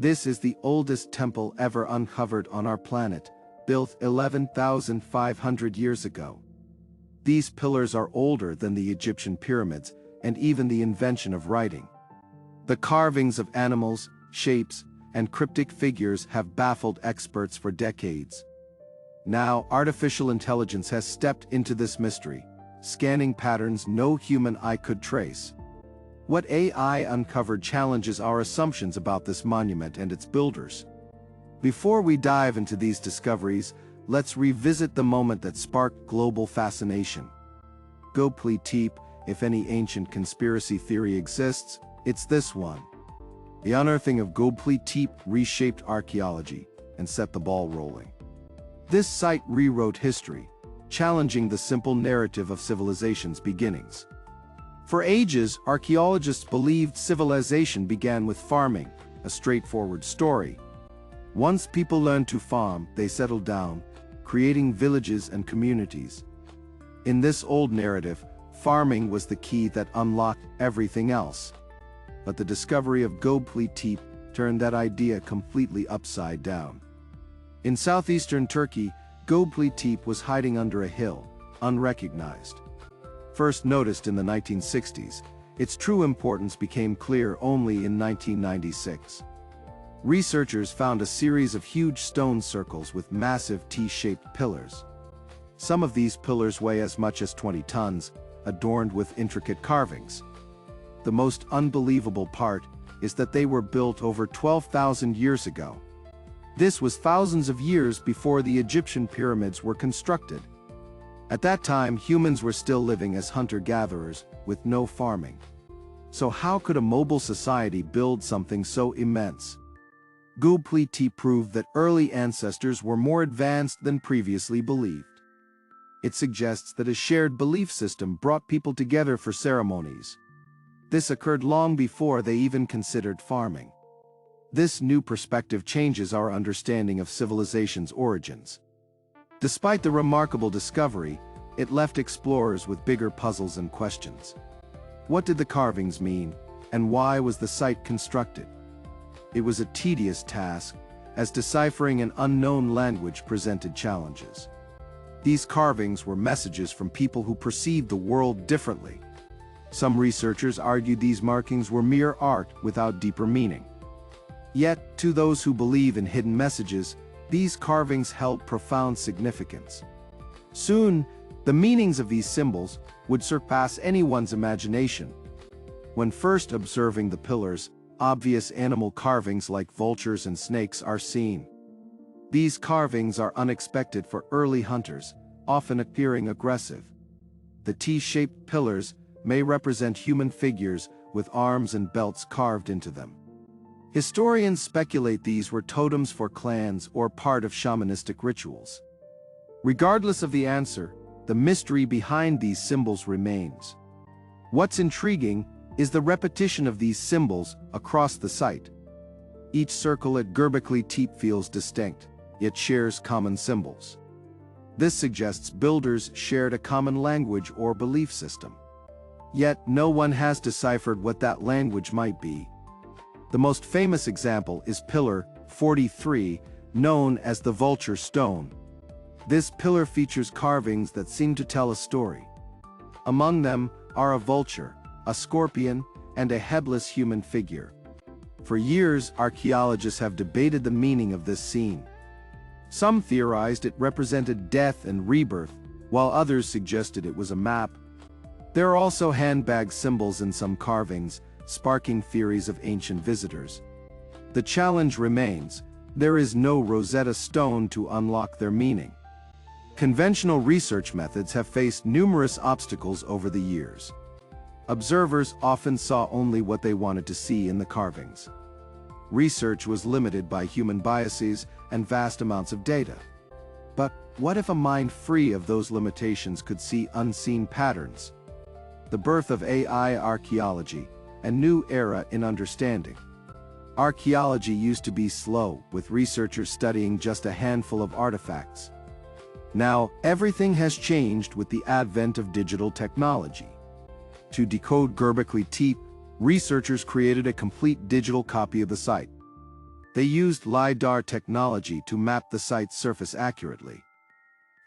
This is the oldest temple ever uncovered on our planet, built 11,500 years ago. These pillars are older than the Egyptian pyramids and even the invention of writing. The carvings of animals, shapes, and cryptic figures have baffled experts for decades. Now, artificial intelligence has stepped into this mystery, scanning patterns no human eye could trace. What AI uncovered challenges our assumptions about this monument and its builders. Before we dive into these discoveries, let's revisit the moment that sparked global fascination. Göbekli Tepe, if any ancient conspiracy theory exists, it's this one. The unearthing of Göbekli Tepe reshaped archaeology and set the ball rolling. This site rewrote history, challenging the simple narrative of civilization's beginnings. For ages, archaeologists believed civilization began with farming, a straightforward story. Once people learned to farm, they settled down, creating villages and communities. In this old narrative, farming was the key that unlocked everything else. But the discovery of Göbekli Tepe turned that idea completely upside down. In southeastern Turkey, Göbekli Tepe was hiding under a hill, unrecognized. First noticed in the 1960s, its true importance became clear only in 1996. Researchers found a series of huge stone circles with massive T-shaped pillars. Some of these pillars weigh as much as 20 tons, adorned with intricate carvings. The most unbelievable part is that they were built over 12,000 years ago. This was thousands of years before the Egyptian pyramids were constructed. At that time, humans were still living as hunter-gatherers, with no farming. So how could a mobile society build something so immense? Göbekli Tepe proved that early ancestors were more advanced than previously believed. It suggests that a shared belief system brought people together for ceremonies. This occurred long before they even considered farming. This new perspective changes our understanding of civilization's origins. Despite the remarkable discovery, it left explorers with bigger puzzles and questions. What did the carvings mean, and why was the site constructed? It was a tedious task, as deciphering an unknown language presented challenges. These carvings were messages from people who perceived the world differently. Some researchers argued these markings were mere art without deeper meaning. Yet, to those who believe in hidden messages, these carvings held profound significance. Soon, the meanings of these symbols would surpass anyone's imagination. When first observing the pillars, obvious animal carvings like vultures and snakes are seen. These carvings are unexpected for early hunters, often appearing aggressive. The T-shaped pillars may represent human figures with arms and belts carved into them. Historians speculate these were totems for clans or part of shamanistic rituals. Regardless of the answer, the mystery behind these symbols remains. What's intriguing is the repetition of these symbols across the site. Each circle at Göbekli Tepe feels distinct, yet shares common symbols. This suggests builders shared a common language or belief system. Yet no one has deciphered what that language might be. The most famous example is Pillar 43, known as the Vulture Stone. This pillar features carvings that seem to tell a story. Among them are a vulture, a scorpion, and a headless human figure. For years, archaeologists have debated the meaning of this scene. Some theorized it represented death and rebirth, while others suggested it was a map. There are also handbag symbols in some carvings, sparking theories of ancient visitors. The challenge remains: there is no Rosetta Stone to unlock their meaning. Conventional research methods have faced numerous obstacles over the years. Observers often saw only what they wanted to see in the carvings. Research was limited by human biases and vast amounts of data. But what if a mind free of those limitations could see unseen patterns? The birth of AI archaeology, a new era in understanding. Archaeology used to be slow, with researchers studying just a handful of artifacts. Now, everything has changed with the advent of digital technology. To decode Göbekli Tepe, researchers created a complete digital copy of the site. They used LiDAR technology to map the site's surface accurately.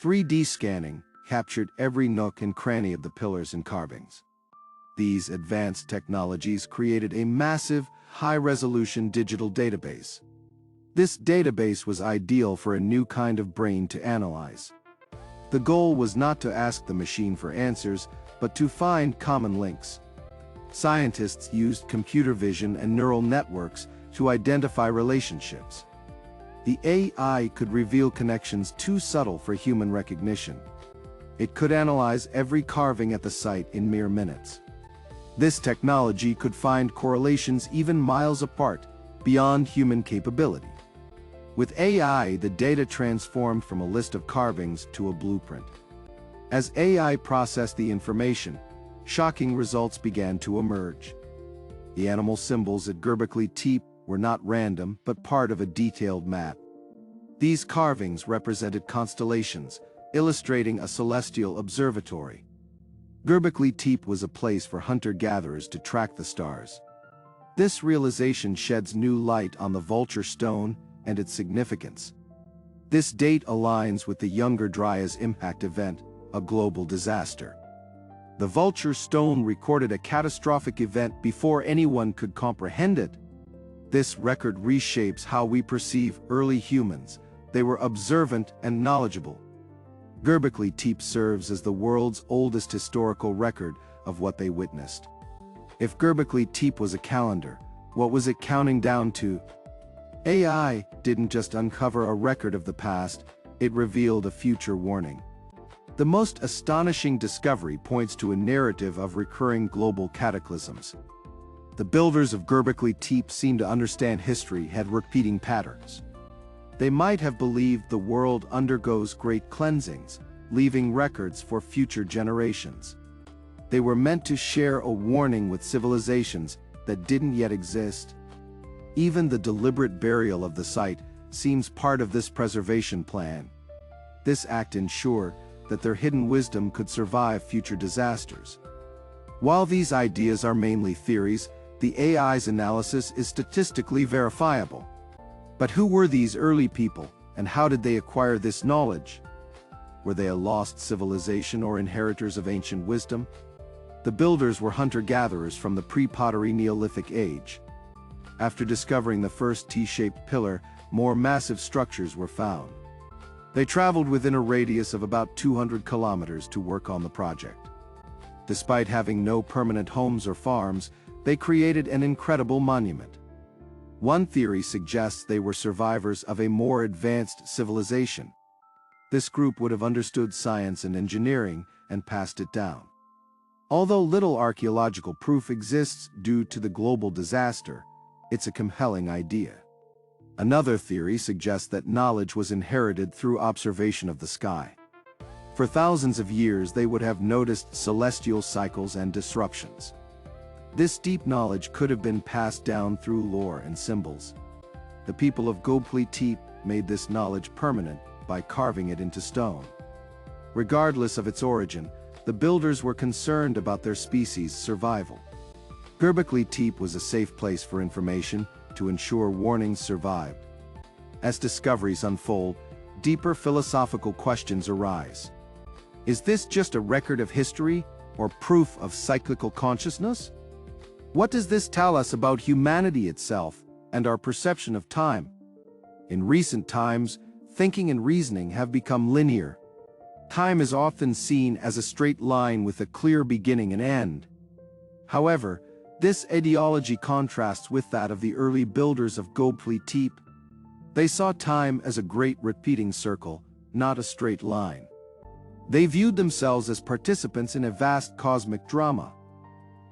3D scanning captured every nook and cranny of the pillars and carvings. These advanced technologies created a massive, high-resolution digital database. This database was ideal for a new kind of brain to analyze. The goal was not to ask the machine for answers, but to find common links. Scientists used computer vision and neural networks to identify relationships. The AI could reveal connections too subtle for human recognition. It could analyze every carving at the site in mere minutes. This technology could find correlations even miles apart, beyond human capability. With AI, the data transformed from a list of carvings to a blueprint. As AI processed the information, shocking results began to emerge. The animal symbols at Göbekli Tepe were not random, but part of a detailed map. These carvings represented constellations, illustrating a celestial observatory. Göbekli Tepe was a place for hunter-gatherers to track the stars. This realization sheds new light on the vulture stone and its significance. This date aligns with the Younger Dryas impact event, a global disaster. The vulture stone recorded a catastrophic event before anyone could comprehend it. This record reshapes how we perceive early humans. They were observant and knowledgeable. Göbekli Tepe serves as the world's oldest historical record of what they witnessed. If Göbekli Tepe was a calendar, what was it counting down to? AI didn't just uncover a record of the past, it revealed a future warning. The most astonishing discovery points to a narrative of recurring global cataclysms. The builders of Göbekli Tepe seemed to understand history had repeating patterns. They might have believed the world undergoes great cleansings, leaving records for future generations. They were meant to share a warning with civilizations that didn't yet exist. Even the deliberate burial of the site seems part of this preservation plan. This act ensured that their hidden wisdom could survive future disasters. While these ideas are mainly theories, the AI's analysis is statistically verifiable. But who were these early people, and how did they acquire this knowledge? Were they a lost civilization or inheritors of ancient wisdom? The builders were hunter-gatherers from the pre-pottery Neolithic age. After discovering the first T-shaped pillar, more massive structures were found. They traveled within a radius of about 200 kilometers to work on the project. Despite having no permanent homes or farms, they created an incredible monument. One theory suggests they were survivors of a more advanced civilization. This group would have understood science and engineering and passed it down. Although little archaeological proof exists due to the global disaster, it's a compelling idea. Another theory suggests that knowledge was inherited through observation of the sky. For thousands of years, they would have noticed celestial cycles and disruptions. This deep knowledge could have been passed down through lore and symbols. The people of Göbekli Tepe made this knowledge permanent by carving it into stone. Regardless of its origin, the builders were concerned about their species' survival. Göbekli Tepe was a safe place for information to ensure warnings survived. As discoveries unfold, deeper philosophical questions arise. Is this just a record of history or proof of cyclical consciousness? What does this tell us about humanity itself and our perception of time? In recent times, thinking and reasoning have become linear. Time is often seen as a straight line with a clear beginning and end. However, this ideology contrasts with that of the early builders of Göbekli Tepe. They saw time as a great repeating circle, not a straight line. They viewed themselves as participants in a vast cosmic drama.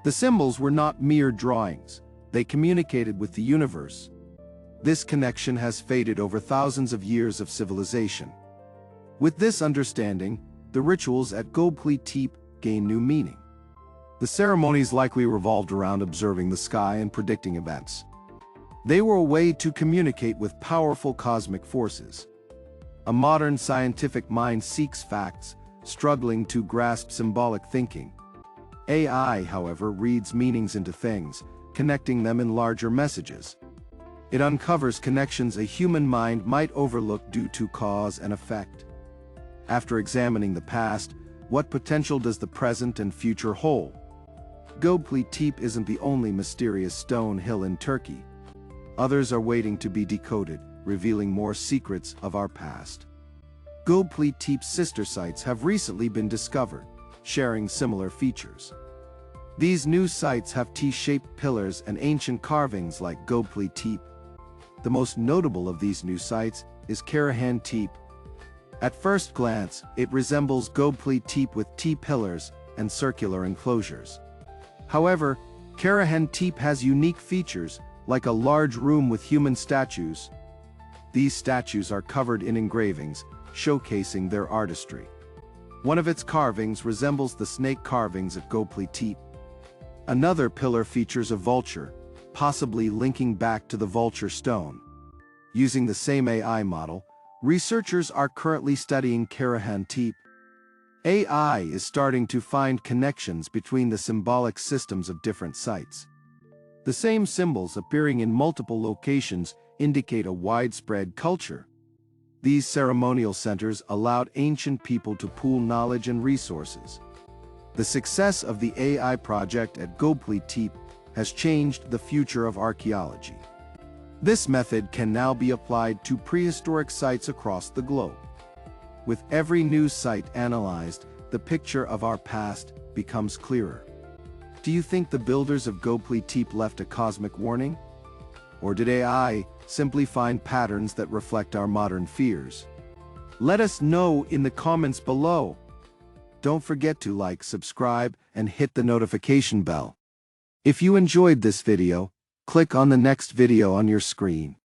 The symbols were not mere drawings, they communicated with the universe. This connection has faded over thousands of years of civilization. With this understanding, the rituals at Göbekli Tepe gain new meaning. The ceremonies likely revolved around observing the sky and predicting events. They were a way to communicate with powerful cosmic forces. A modern scientific mind seeks facts, struggling to grasp symbolic thinking. AI, however, reads meanings into things, connecting them in larger messages. It uncovers connections a human mind might overlook due to cause and effect. After examining the past, what potential does the present and future hold? Göbekli Tepe isn't the only mysterious stone hill in Turkey. Others are waiting to be decoded, revealing more secrets of our past. Göbekli Tepe's sister sites have recently been discovered, sharing similar features. These new sites have T-shaped pillars and ancient carvings like Göbekli Tepe. The most notable of these new sites is Karahan Tepe. At first glance, it resembles Göbekli Tepe with T-pillars and circular enclosures. However, Karahan Tepe has unique features, like a large room with human statues. These statues are covered in engravings, showcasing their artistry. One of its carvings resembles the snake carvings at Göbekli Tepe. Another pillar features a vulture, possibly linking back to the vulture stone. Using the same AI model, researchers are currently studying Karahan Tepe. AI is starting to find connections between the symbolic systems of different sites. The same symbols appearing in multiple locations indicate a widespread culture. These ceremonial centers allowed ancient people to pool knowledge and resources. The success of the AI project at Göbekli Tepe has changed the future of archaeology. This method can now be applied to prehistoric sites across the globe. With every new site analyzed, the picture of our past becomes clearer. Do you think the builders of Göbekli Tepe left a cosmic warning? Or did AI simply find patterns that reflect our modern fears? Let us know in the comments below. Don't forget to like, subscribe, and hit the notification bell. If you enjoyed this video, click on the next video on your screen.